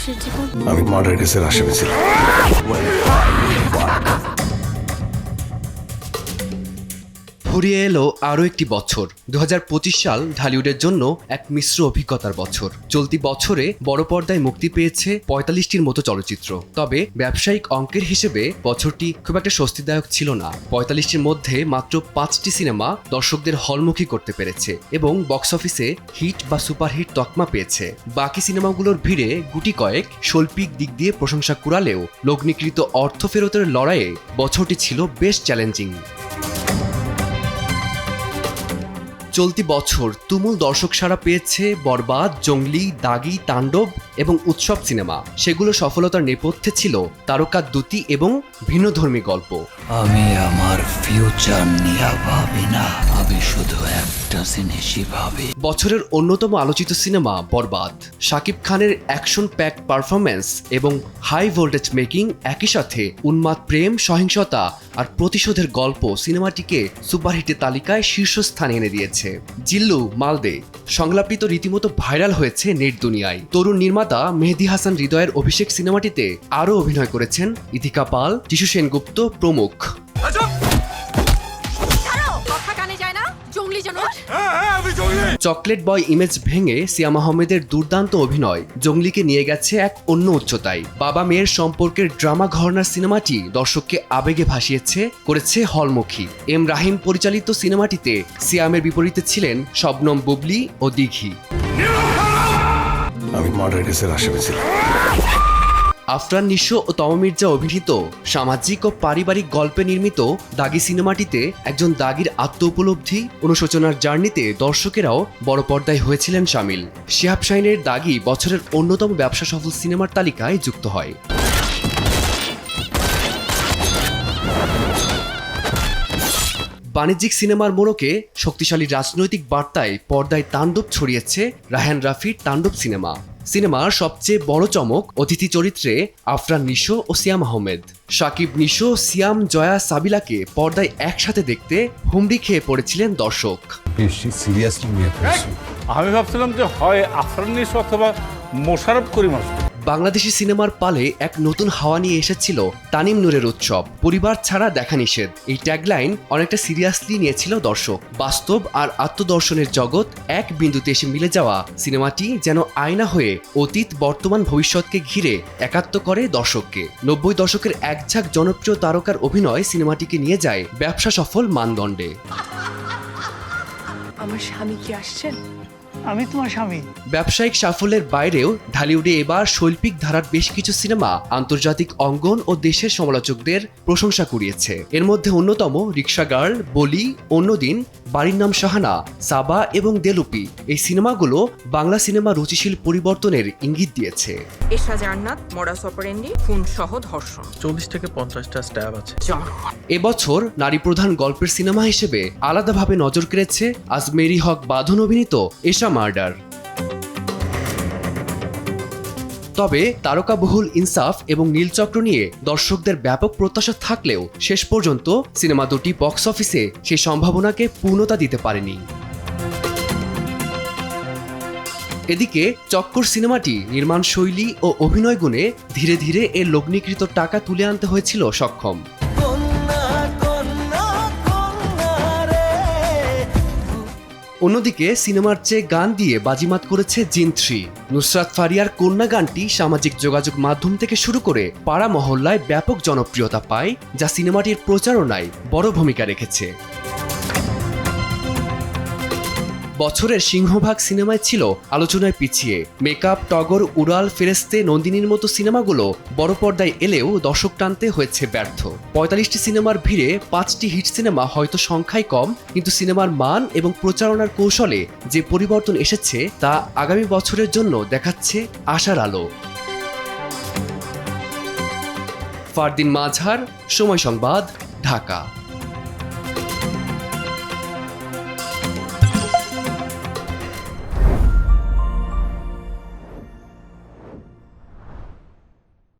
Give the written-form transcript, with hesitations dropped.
মানুষের জীবন। আমি মার্ডার কেসের আসামি ছিলাম। ফুরিয়ে এলো আরও একটি বছর। 2025 সাল ঢালিউডের জন্য এক মিশ্র অভিজ্ঞতার বছর। চলতি বছরে বড় পর্দায় মুক্তি পেয়েছে 45টির মতো চলচ্চিত্র। তবে ব্যবসায়িক অঙ্কের হিসেবে বছরটি খুব একটা স্বস্তিদায়ক ছিল না। 45টির মধ্যে মাত্র 5টি সিনেমা দর্শকদের হলমুখী করতে পেরেছে এবং বক্স অফিসে হিট বা সুপারহিট তকমা পেয়েছে। বাকি সিনেমাগুলোর ভিড়ে গুটি কয়েক শৈল্পিক দিক দিয়ে প্রশংসা কুড়ালেও লগ্নিকৃত অর্থ ফেরতের লড়াইয়ে বছরটি ছিল বেশ চ্যালেঞ্জিং। চলতি বছর তুমুল দর্শক সাড়া পেয়েছে বরবাদ, জঙ্গলি, দাগি, তাণ্ডব এবং উৎসব সিনেমা। সেগুলো সফলতার নেপথ্যে ছিল তারকা দ্যুতি এবং ভিন্নধর্মী গল্প। আমি আমার ফিউচার নিয়ে ভাবি না, আমি শুধু একটা জিনিসই ভাবি। বছরের অন্যতম আলোচিত সিনেমা বরবাদ। শাকিব খানের অ্যাকশন প্যাকড পারফরম্যান্স এবং হাই ভোল্টেজ মেকিং, একই সাথে উন্মাদ প্রেম, সহিংসতা আর প্রতিশোধের গল্প সিনেমাটিকে সুপারহিটের তালিকায় শীর্ষস্থানে এনে দিয়েছে। জিল্লু মালদে সংলাপিত রীতিমতো ভাইরাল হয়েছে নেট দুনিয়ায়। তরুণ নির্মাতা মেহেদী হাসান হৃদয়ের অভিষেক সিনেমাটিতে আরও অভিনয় করেছেন ইথিকা পাল, যিশু সেনগুপ্ত প্রমুখ। চকলেট বয় ইমেজ ভেঙে সিয়াম আহমেদের দুর্দান্ত অভিনয় জঙ্গলিকে নিয়ে গেছে এক অন্য উচ্চতায়। বাবা মেয়ের সম্পর্কের ড্রামা ঘরানার সিনেমাটি দর্শককে আবেগে ভাসিয়েছে, করেছে হলমুখী। এম রাহিম পরিচালিত সিনেমাটিতে সিয়ামের বিপরীতে ছিলেন শবনম বুবলি ও দিঘি। আমি মার্ডার কেসের আসামি ছিলাম। আফরান নিশো ও তমা মির্জা অভিনীত সামাজিক ও পারিবারিক গল্পে নির্মিত দাগি সিনেমাটিতে একজন দাগির আত্ম উপলব্ধি, অনুশোচনার জার্নিতে দর্শকেরাও বড় পর্দায় হয়েছিলেন শামিল। শিহাব শাহিনের দাগি বছরের অন্যতম ব্যবসা সফল সিনেমার তালিকায় যুক্ত হয়। বাণিজ্যিক সিনেমার মোড়কে শক্তিশালী রাজনৈতিক বার্তায় পর্দায় তাণ্ডব ছড়িয়েছে রায়হান রাফির তাণ্ডব সিনেমার সবচেয়ে বড় চমক অতিথি চরিত্রে আফরান নিশো ও সিয়াম আহমেদ। শাকিব, নিশো, সিয়াম, জয়া, সাবিলাকে পর্দায় একসাথে দেখতে হুমড়ি খেয়ে পড়েছিলেন দর্শক। আমি ভাবছিলাম যে হয় আফরান নিশো অথবা মোশাররফ করিম আসবে। বাংলাদেশি সিনেমার পালে এক নতুন হাওয়া নিয়ে এসেছিল তানিম নূরের উৎসব, পরিবার ছাড়া দেখা নিষেধ। এই ট্যাগলাইন অনেকটা সিরিয়াসলি নিয়েছিল দর্শক। বাস্তব আর আত্মদর্শনের জগৎ এক বিন্দুতে এসে মিলে যাওয়া সিনেমাটি যেন আয়না হয়ে অতীত, বর্তমান, ভবিষ্যৎকে ঘিরে একাত্ম করে দর্শককে। 90 দশকের একঝাঁক জনপ্রিয় তারকার অভিনয় সিনেমাটিকে নিয়ে যায় ব্যবসা সফল মানদণ্ডে। আমার স্বামী কি আসছেন? আমি তোমার স্বামী। ব্যবসায়িক সাফল্যের বাইরেও ঢালিউডে এবার শৈল্পিক ধারার বেশ কিছু সিনেমা আন্তর্জাতিক অঙ্গন ও দেশের সমালোচকদের প্রশংসা কুড়িয়েছে। এর মধ্যে অন্যতম রিক্সা গার্ল, বলি, অন্যদিন, বাড়ির নাম শাহানা, সাবা এবং দেলুপি। এই সিনেমাগুলো বাংলা সিনেমা রুচিশীল পরিবর্তনের ইঙ্গিত দিয়েছে। এশা জান্নাত, মোডাস অপারেন্ডি, খুন সহ ধর্ষণ, 40 থেকে 50টা স্ট্যাব আছে। এবছর নারী প্রধান গল্পের সিনেমা হিসেবে আলাদাভাবে নজর কেড়েছে আজমেরি হক বাঁধন অভিনীত এশা মার্ডার। তবে তারকাবহুল ইনসাফ এবং নীলচক্র নিয়ে দর্শকদের ব্যাপক প্রত্যাশা থাকলেও শেষ পর্যন্ত সিনেমা দুটি বক্স অফিসে সেই সম্ভাবনাকে পূর্ণতা দিতে পারেনি। এদিকে চক্কর সিনেমাটি নির্মাণ শৈলী ও অভিনয় গুণে ধীরে ধীরে এর লগ্নিকৃত টাকা তুলে আনতে হয়েছিল সক্ষম। অন্যদিকে সিনেমার চেয়ে গান দিয়ে বাজিমাত করেছে জিন 3। নুসরাত ফারিয়ার কন্যা গানটি সামাজিক যোগাযোগ মাধ্যম থেকে শুরু করে পাড়া মহল্লায় ব্যাপক জনপ্রিয়তা পায়, যা সিনেমাটির প্রচারণায় বড় ভূমিকা রেখেছে। বছরের সিংহভাগ সিনেমায় ছিল আলোচনায় পিছিয়ে। মেকআপ, টগর, উড়াল, ফেরেস্তে, নন্দিনীর মতো সিনেমাগুলো বড় পর্দায় এলেও দর্শক টানতে হয়েছে ব্যর্থ। 45টি সিনেমার ভিড়ে 5টি হিট সিনেমা হয়তো সংখ্যায় কম, কিন্তু সিনেমার মান এবং প্রচারণার কৌশলে যে পরিবর্তন এসেছে তা আগামী বছরের জন্য দেখাচ্ছে আশার আলো। ফারদিন মাঝহার, সময় সংবাদ, ঢাকা।